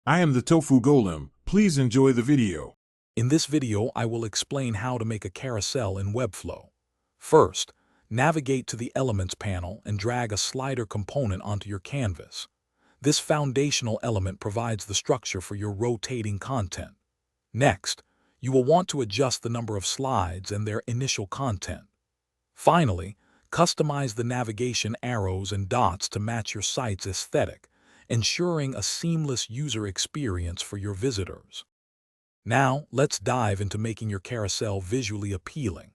I am the Tofu Golem. Please enjoy the video. In this video, I will explain how to make a carousel in Webflow. First, navigate to the Elements panel and drag a slider component onto your canvas. This foundational element provides the structure for your rotating content. Next, you will want to adjust the number of slides and their initial content. Finally, customize the navigation arrows and dots to match your site's aesthetic, ensuring a seamless user experience for your visitors. Now, let's dive into making your carousel visually appealing.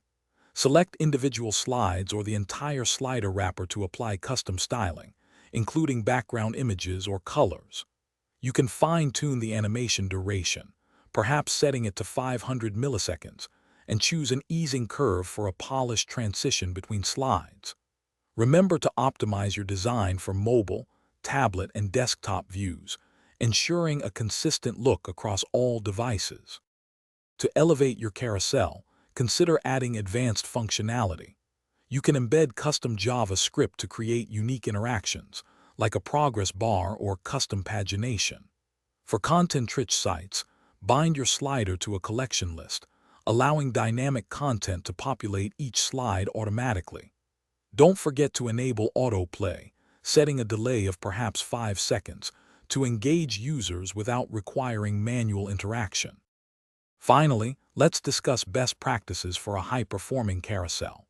Select individual slides or the entire slider wrapper to apply custom styling, including background images or colors. You can fine-tune the animation duration, perhaps setting it to 500 milliseconds, and choose an easing curve for a polished transition between slides. Remember to optimize your design for mobile, tablet, and desktop views, ensuring a consistent look across all devices. To elevate your carousel, consider adding advanced functionality. You can embed custom JavaScript to create unique interactions, like a progress bar or custom pagination. For content-rich sites, bind your slider to a collection list, allowing dynamic content to populate each slide automatically. Don't forget to enable autoplay, setting a delay of perhaps 5 seconds to engage users without requiring manual interaction. Finally, let's discuss best practices for a high-performing carousel.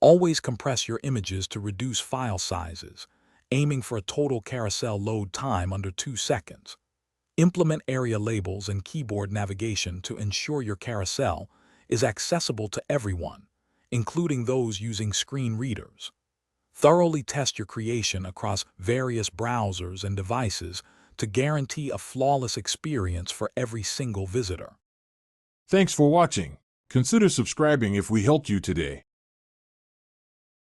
Always compress your images to reduce file sizes, aiming for a total carousel load time under 2 seconds. Implement area labels and keyboard navigation to ensure your carousel is accessible to everyone, including those using screen readers. Thoroughly test your creation across various browsers and devices to guarantee a flawless experience for every single visitor. Thanks for watching. Consider subscribing if we helped you today.